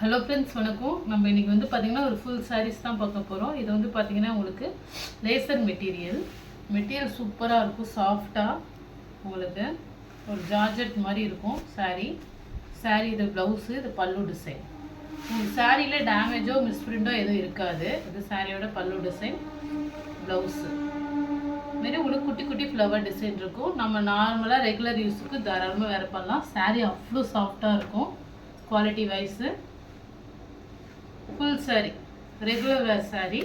Hello friends, வணக்கம். நம்ம இன்றைக்கி வந்து பார்த்திங்கன்னா ஒரு ஃபுல் சாரீஸ் தான் பார்க்க போகிறோம். இது வந்து பார்த்திங்கன்னா உங்களுக்கு லேசர் மெட்டீரியல் சூப்பராக இருக்கும். சாஃப்டாக உங்களுக்கு ஒரு ஜார்ஜெட் மாதிரி இருக்கும் சாரீ. இது ப்ளவுஸு, இது பல்லு டிசைன். உங்களுக்கு சாரியில் டேமேஜோ மிஸ்பிரிண்டோ எதுவும் இருக்காது. இது சாரியோட பல்லு டிசைன், ப்ளவுஸு மாரி உங்களுக்கு குட்டி குட்டி ஃப்ளவர் டிசைன் இருக்கும். நம்ம நார்மலாக ரெகுலர் யூஸுக்கு தாராளமாக வேறு பண்ணலாம். சாரீ அவ்வளோ சாஃப்டாக இருக்கும். Quality wise full sorry, regular வேர் சாரி.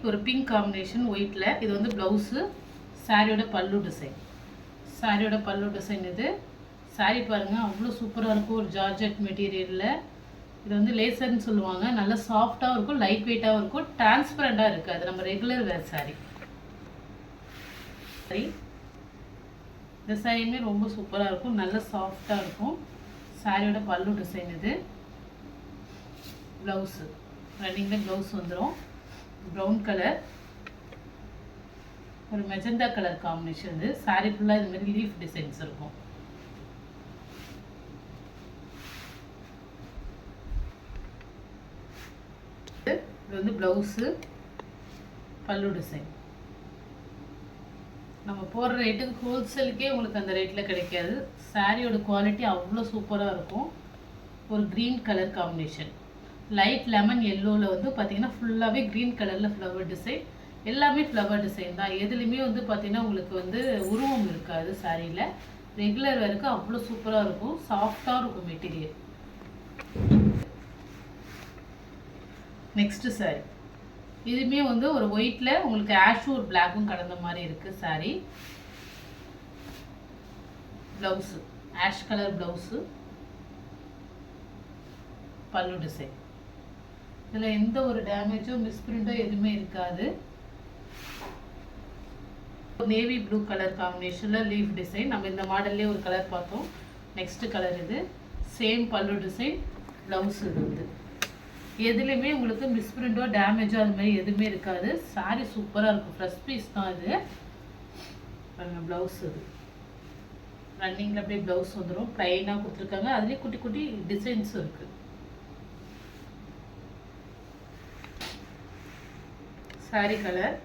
ஒரு பிங்க் காம்பினேஷன் ஒயிட்டில். இது வந்து ப்ளவுஸு, சாரியோட பல்லு டிசைன். இது சாரி பாருங்கள், அவ்வளோ சூப்பராக இருக்கும். ஒரு ஜார்ஜெட் மெட்டீரியலில். இது வந்து லேசர்னு சொல்லுவாங்க. நல்லா சாஃப்டாகவும் இருக்கும், லைட் வெயிட்டாகவும் இருக்கும், டிரான்ஸ்பரண்டாக இருக்குது. அது நம்ம ரெகுலர் வேர் சாரி. இந்த சாரியுமே ரொம்ப சூப்பராக இருக்கும், நல்ல சாஃப்டாக இருக்கும். சாரியோட பல்லு டிசைன். இது ப்ளவுஸு, ரன்னிங்கில் ப்ளவுஸ் வந்துடும். ப்ரௌன் கலர், ஒரு மெஜந்தா கலர் காம்பினேஷன். இது சாரி ஃபுல்லாக இது மாதிரி லீஃப் டிசைன்ஸ் இருக்கும். இது வந்து ப்ளவுஸு, பல்லு டிசைன். நம்ம போடுற ரேட்டுக்கு ஹோல்சேலுக்கே உங்களுக்கு அந்த ரேட்டில் கிடைக்காது. சாரியோட குவாலிட்டி அவ்வளோ சூப்பராக இருக்கும். ஒரு green colour combination, light lemon எல்லோவில் வந்து பார்த்திங்கன்னா ஃபுல்லாகவே க்ரீன் கலரில் ஃப்ளவர் டிசைன். எல்லாமே ஃப்ளவர் டிசைன் தான். எதுலேயுமே வந்து பார்த்திங்கன்னா உங்களுக்கு வந்து உருவம் இருக்காது. சாரியில் ரெகுலர் வேருக்கு அவ்வளோ சூப்பராக இருக்கும். சாஃப்டாக இருக்கும் மெட்டீரியல். நெக்ஸ்ட்டு சாரி, இதுவுமே வந்து ஒரு ஒயிட்டில் உங்களுக்கு ஆஷூர் பிளாக்கும் கலந்த மாதிரி இருக்குது sorry. Blouse, ash colour blouse, பல்லு டிசைன். இதில் எந்த ஒரு டேமேஜோ மிஸ்பிரிண்டோ எதுவுமே இருக்காது. நேவி ப்ளூ கலர் காம்பினேஷனில் லீஃப் டிசைன். நம்ம இந்த மாடல்லே ஒரு கலர் பார்த்தோம். நெக்ஸ்ட் கலர் இது. சேம் பல்லு டிசைன், ப்ளவுஸ். இது வந்து எதுலேயுமே உங்களுக்கு மிஸ்பிரிண்டோ டேமேஜோ அது மாதிரி எதுவுமே இருக்காது. சாரி சூப்பராக இருக்கும். ஃப்ரெஷ் பீஸ் தான் இது. பாருங்கள், ப்ளவுஸ். இது ரன்னிங்கில் அப்படியே ப்ளவுஸ் வந்துடும். ப்ளைனாக கொடுத்துருக்காங்க. அதுலேயே குட்டி குட்டி டிசைன்ஸும் இருக்குது. சாரி கலர்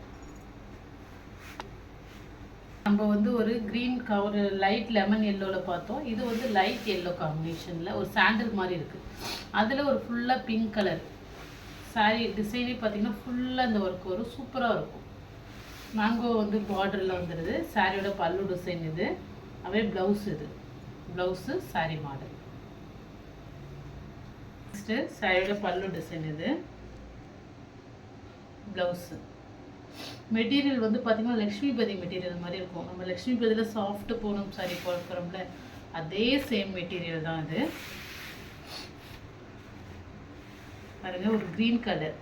நம்ம வந்து ஒரு க்ரீன் ஒரு லைட் லெமன் எல்லோவில் பார்த்தோம். இது வந்து லைட் எல்லோ காம்பினேஷனில் ஒரு சாண்டில் மாதிரி இருக்குது. அதில் ஒரு ஃபுல்லாக பிங்க் கலர் சாரி டிசைனே பார்த்திங்கன்னா ஃபுல்லாக இந்த ஒர்க் வரும். சூப்பராக இருக்கும். மேங்கோ வந்து பார்டரில் வந்துடுது. சாரியோட பல்லு டிசைன். இது அப்படியே ப்ளவுஸ். இது ப்ளவுஸு, சாரி மாடல். நெக்ஸ்ட்டு சாரியோட பல்லு டிசைன். இது ப்ளவுஸு. மெட்டீரியல் வந்து பார்த்திங்கன்னா லக்ஷ்மிபதி மெட்டீரியல் மாதிரி இருக்கும். நம்ம லக்ஷ்மிபதியில் சாஃப்ட் பூனம் சாரி போடுறோம்ல, அதே சேம் மெட்டீரியல் தான் இது. பாருங்க, ஒரு க்ரீன் கலர்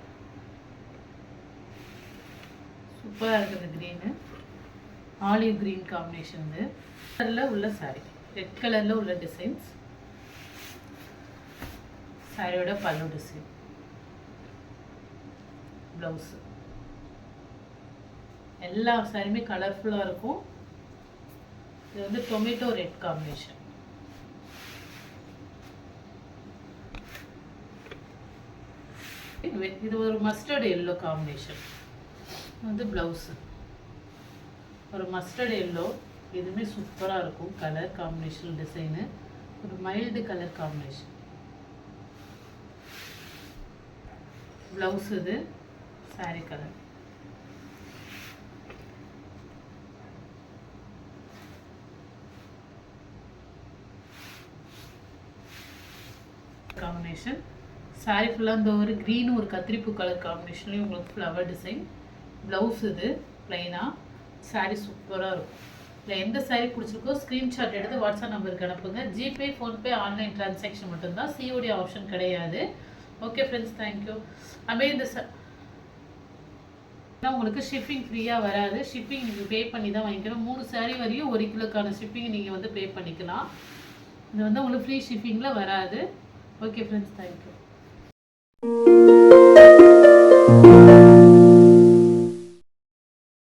சூப்பராக இருக்குது. Green olive green combination. இது கலரில் உள்ள சாரி, ரெட் கலரில் உள்ள டிசைன்ஸ். சாரியோட பல்லு டிசைன், ப்ளவுஸு. எல்லா சாரியுமே கலர்ஃபுல்லாக இருக்கும். இது வந்து டொமேட்டோ ரெட் காம்பினேஷன். இது ஒரு மஸ்டர்ட் எல்லோ காம்பினேஷன். வந்து ப்ளவுஸு, ஒரு மஸ்டர்ட் எல்லோ. இதுவுமே சூப்பராக இருக்கும். கலர் காம்பினேஷன் டிசைனு ஒரு மைல்டு கலர் காம்பினேஷன். ப்ளவுஸ். இது சாரி கலர் காம்பினேஷன். சாரி ஃபுல்லாக இந்த ஒரு க்ரீனு ஒரு கத்திரிப்பூ கலர் காம்பினேஷன்லேயும் உங்களுக்கு ஃப்ளவர் டிசைன். ப்ளவுஸ். இது ப்ளைனாக. சாரி சூப்பராக இருக்கும். இல்லை எந்த சாரி பிடிச்சிருக்கோ ஸ்க்ரீன்ஷாட் எடுத்து வாட்ஸ்அப் நம்பருக்கு அனுப்புங்க. ஜிபே, ஃபோன்பே, ஆன்லைன் டிரான்சாக்ஷன் மட்டும்தான். சிஓடி ஆப்ஷன் கிடையாது. Okay friends, thank you. அப்படியே இந்த உங்களுக்கு ஷிப்பிங் ஃப்ரீயாக வராது. ஷிப்பிங் நீங்கள் பே பண்ணி தான் வாங்கிக்கணும். 3 சாரி வரையும் 1 கிலோக்கான ஷிப்பிங் நீங்கள் வந்து பே பண்ணிக்கலாம். இது வந்து உங்களுக்கு ஃப்ரீ ஷிப்பிங்கில் வராது. Okay friends, thank you.